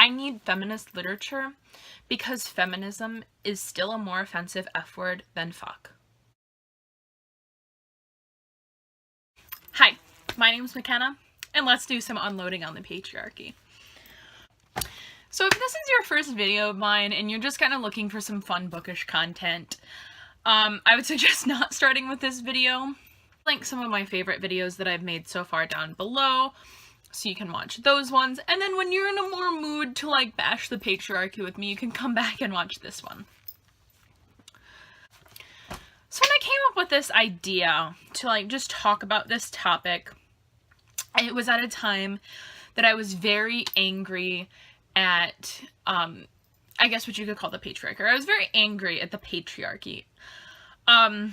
I need feminist literature because feminism is still a more offensive F word than fuck. Hi, my name's McKenna, and let's do some unloading on the patriarchy. So if this is your first video of mine and you're just kind of looking for some fun bookish content, I would suggest not starting with this video. Link some of my favorite videos that I've made so far down below, so you can watch those ones, and then when you're in a more mood to like bash the patriarchy with me, you can come back and watch this one. So when I came up with this idea to like just talk about this topic, it was at a time that I was very angry at, I guess what you could call the patriarchy. I was very angry at the patriarchy. I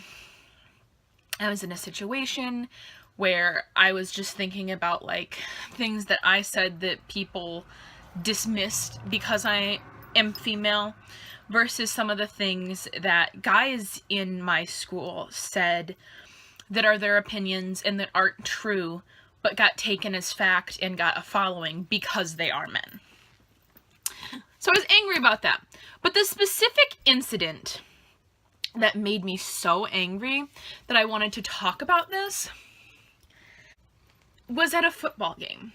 was in a situation where I was just thinking about like things that I said that people dismissed because I am female versus some of the things that guys in my school said that are their opinions and that aren't true but got taken as fact and got a following because they are men. So I was angry about that. But the specific incident that made me so angry that I wanted to talk about this was at a football game.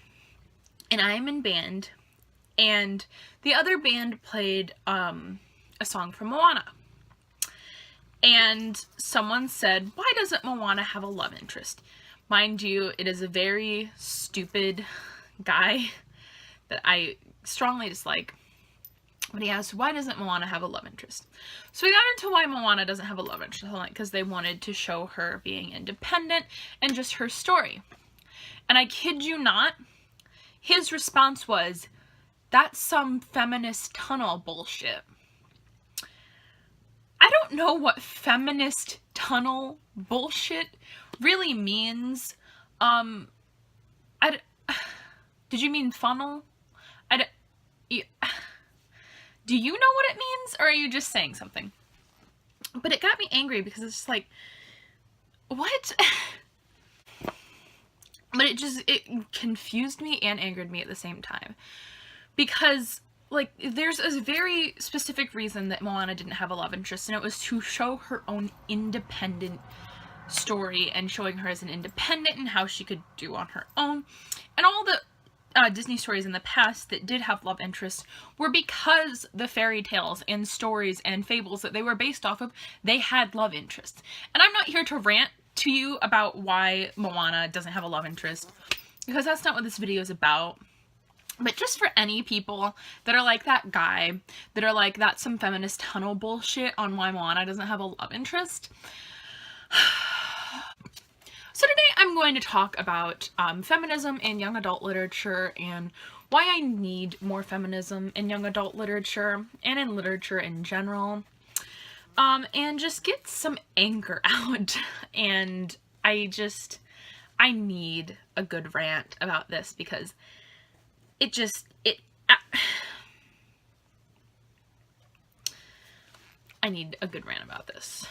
And I am in band, and the other band played a song from Moana. And someone said, "Why doesn't Moana have a love interest?" Mind you, it is a very stupid guy that I strongly dislike. But he asked, why doesn't Moana have a love interest? So we got into why Moana doesn't have a love interest, because they wanted to show her being independent and just her story. And I kid you not, his response was, that's some feminist tunnel bullshit. I don't know what feminist tunnel bullshit really means. Did you mean funnel? Do you know what it means, or are you just saying something? But it got me angry because it's just like, what? But it confused me and angered me at the same time. Because, like, there's a very specific reason that Moana didn't have a love interest, and it was to show her own independent story and showing her as an independent and how she could do on her own. And all the Disney stories in the past that did have love interests were because the fairy tales and stories and fables that they were based off of, they had love interests. And I'm not here to rant to you about why Moana doesn't have a love interest, because that's not what this video is about. But just for any people that are like that guy, that are like, that's some feminist tunnel bullshit on why Moana doesn't have a love interest. So today I'm going to talk about feminism in young adult literature and why I need more feminism in young adult literature and in literature in general. And just get some anger out. And I need a good rant about this because I need a good rant about this.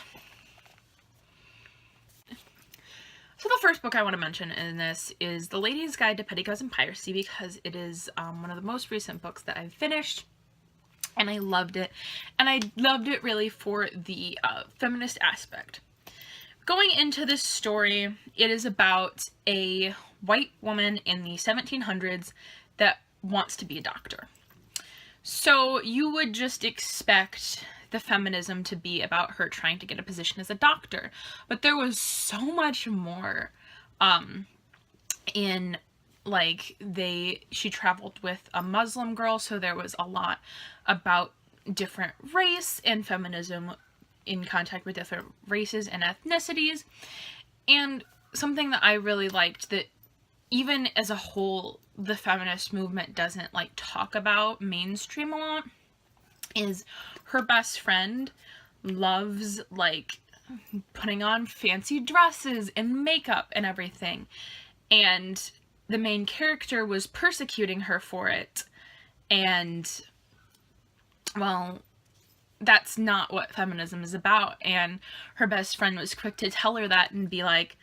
So the first book I want to mention in this is The Lady's Guide to Petticoats and Piracy, because it is one of the most recent books that I've finished, and I loved it. And I loved it really for the feminist aspect. Going into this story, it is about a white woman in the 1700s that wants to be a doctor. So you would just expect the feminism to be about her trying to get a position as a doctor, but there was so much more in, like, she traveled with a Muslim girl, so there was a lot about different race and feminism in contact with different races and ethnicities. And something that I really liked that even as a whole the feminist movement doesn't like talk about mainstream a lot is her best friend loves like putting on fancy dresses and makeup and everything, and the main character was persecuting her for it. And well, that's not what feminism is about. And her best friend was quick to tell her that and be like,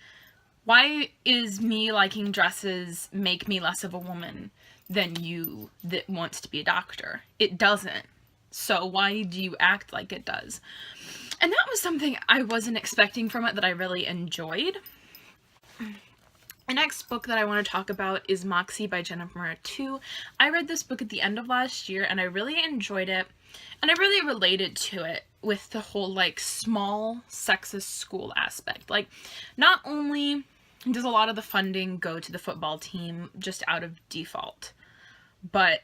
why is me liking dresses make me less of a woman? than you that wants to be a doctor. It doesn't. So why do you act like it does? And that was something I wasn't expecting from it that I really enjoyed. The next book that I want to talk about is Moxie by Jennifer Murray 2. I read this book at the end of last year and I really enjoyed it, and I really related to it with the whole like small sexist school aspect. Like, not only does a lot of the funding go to the football team just out of default, but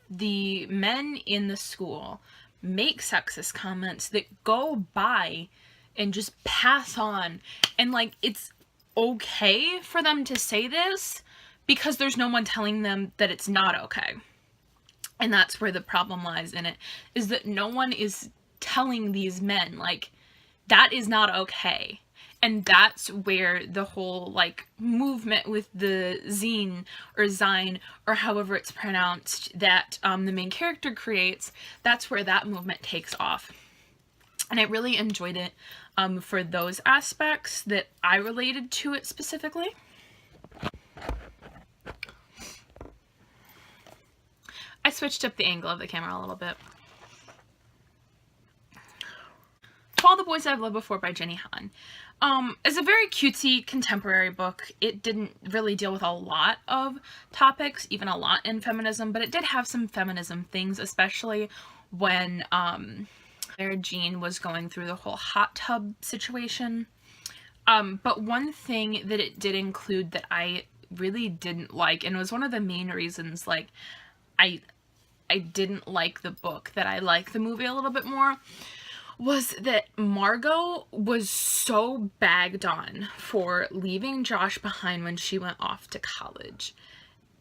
the men in the school make sexist comments that go by and just pass on, and like, it's okay for them to say this because there's no one telling them that it's not okay. And that's where the problem lies in it, is that no one is telling these men, like, that is not okay. And that's where the whole, like, movement with the zine, or zine, or however it's pronounced, that the main character creates, that's where that movement takes off. And I really enjoyed it for those aspects that I related to it specifically. I switched up the angle of the camera a little bit. To All the Boys I've Loved Before by Jenny Han. It's a very cutesy contemporary book. It didn't really deal with a lot of topics, even a lot in feminism, but it did have some feminism things, especially when Jean was going through the whole hot tub situation. But one thing that it did include that I really didn't like, and it was one of the main reasons, like, I didn't like the book, that I like the movie a little bit more, was that Margot was so bagged on for leaving Josh behind when she went off to college.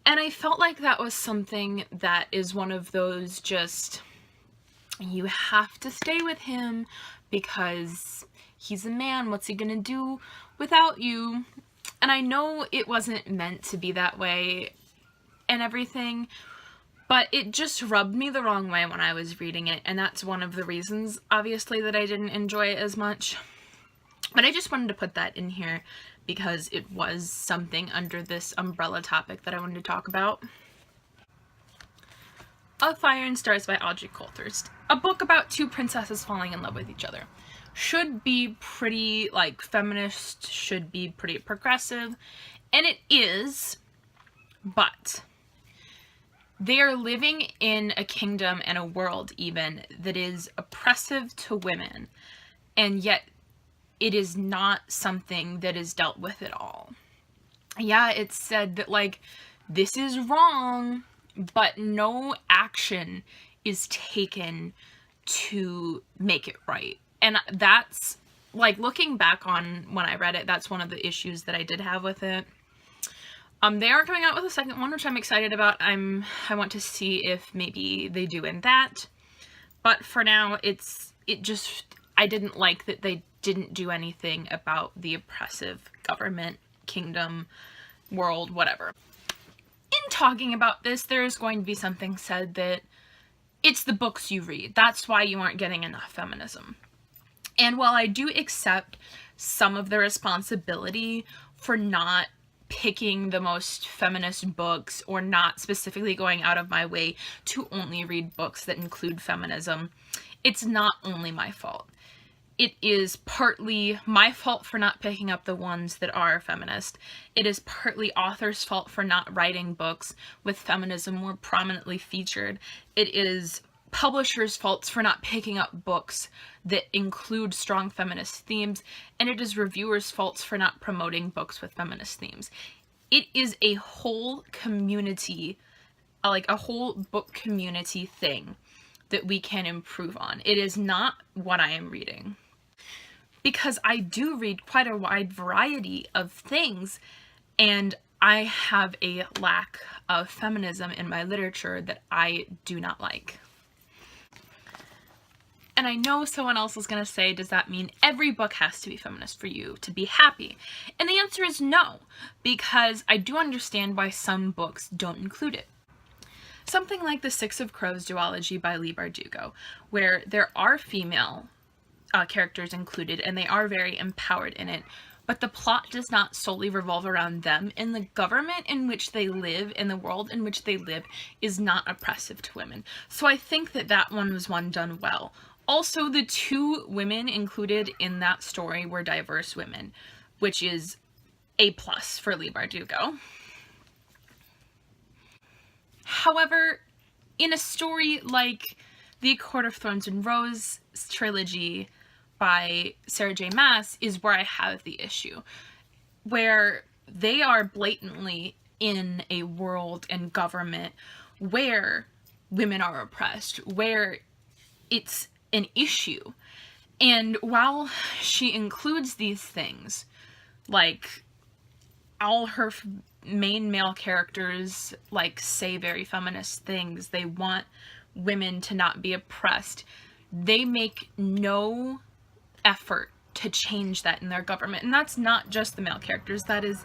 And I felt like that was something that is one of those just, you have to stay with him because he's a man, what's he gonna do without you? And I know it wasn't meant to be that way and everything, but it just rubbed me the wrong way when I was reading it, and that's one of the reasons, obviously, that I didn't enjoy it as much. But I just wanted to put that in here because it was something under this umbrella topic that I wanted to talk about. Of Fire and Stars by Audrey Coulthurst. A book about two princesses falling in love with each other. Should be pretty, like, feminist, should be pretty progressive, and it is, but they are living in a kingdom and a world even that is oppressive to women, and yet it is not something that is dealt with at all. Yeah, it's said that, like, this is wrong, but no action is taken to make it right. And that's, like, looking back on when I read it, that's one of the issues that I did have with it. They are coming out with a second one, which I'm excited about. I want to see if maybe they do in that. But for now, I didn't like that they didn't do anything about the oppressive government, kingdom, world, whatever. In talking about this, there is going to be something said that it's the books you read. That's why you aren't getting enough feminism. And while I do accept some of the responsibility for not picking the most feminist books or not specifically going out of my way to only read books that include feminism, it's not only my fault. It is partly my fault for not picking up the ones that are feminist. It is partly authors' fault for not writing books with feminism more prominently featured. It is publishers' faults for not picking up books that include strong feminist themes, and it is reviewers' faults for not promoting books with feminist themes. It is a whole community, like a whole book community thing that we can improve on. It is not what I am reading. Because I do read quite a wide variety of things, and I have a lack of feminism in my literature that I do not like. And I know someone else is going to say, does that mean every book has to be feminist for you to be happy? And the answer is no, because I do understand why some books don't include it. Something like The Six of Crows duology by Leigh Bardugo, where there are female characters included and they are very empowered in it, but the plot does not solely revolve around them, and the government in which they live and the world in which they live is not oppressive to women. So I think that that one was one done well. Also, the two women included in that story were diverse women, which is A+ for Leigh Bardugo. However, in a story like the Court of Thorns and Rose trilogy by Sarah J. Maas is where I have the issue, where they are blatantly in a world and government where women are oppressed, where it's an issue. And while she includes these things, like all her main male characters like say very feminist things, they want women to not be oppressed, they make no effort to change that in their government. And that's not just the male characters, that is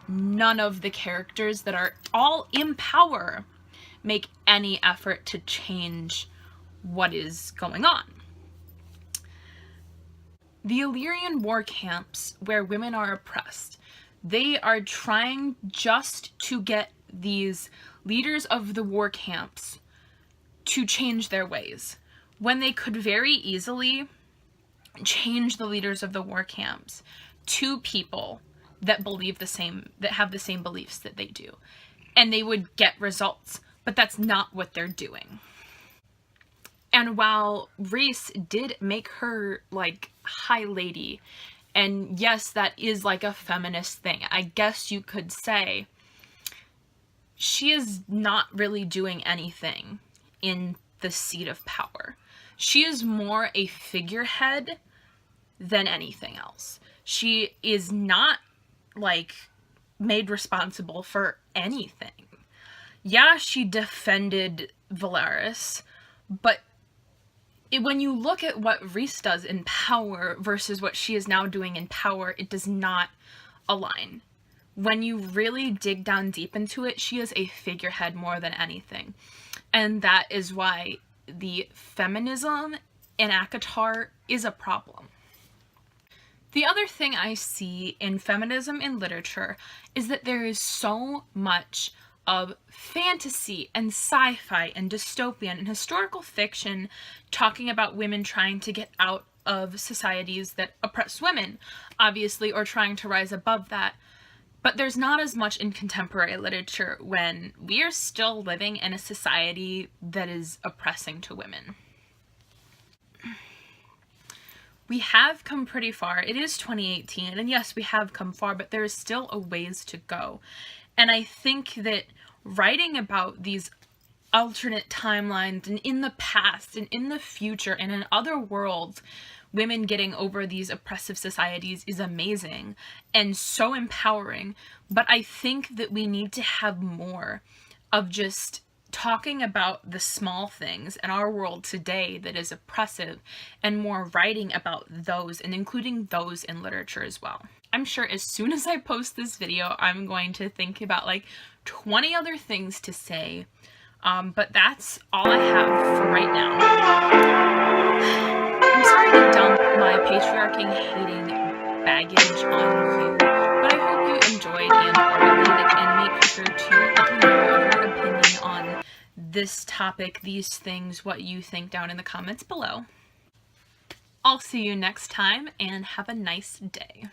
none of the characters that are all in power make any effort to change what is going on. The Illyrian war camps where women are oppressed, they are trying just to get these leaders of the war camps to change their ways, when they could very easily change the leaders of the war camps to people that believe the same, that have the same beliefs that they do, and they would get results. But that's not what they're doing. And while Rhys did make her like high lady, and yes, that is like a feminist thing, I guess you could say, she is not really doing anything in the seat of power. She is more a figurehead than anything else. She is not like made responsible for anything. Yeah, she defended Velaris, but when you look at what Rhys does in power versus what she is now doing in power, it does not align. When you really dig down deep into it, she is a figurehead more than anything. And that is why the feminism in ACOTAR is a problem. The other thing I see in feminism in literature is that there is so much of fantasy and sci-fi and dystopian and historical fiction talking about women trying to get out of societies that oppress women, obviously, or trying to rise above that. But there's not as much in contemporary literature when we are still living in a society that is oppressing to women. We have come pretty far. It is 2018, and yes, we have come far, but there is still a ways to go. And I think that writing about these alternate timelines and in the past and in the future and in other worlds, women getting over these oppressive societies is amazing and so empowering. But I think that we need to have more of just talking about the small things in our world today that is oppressive, and more writing about those and including those in literature as well. I'm sure as soon as I post this video, I'm going to think about like 20 other things to say, but that's all I have for right now. I'm sorry to dump my patriarchy-hating baggage on you, but I hope you enjoyed and are related, and make sure to let me know your opinion on this topic, these things, what you think down in the comments below. I'll see you next time, and have a nice day.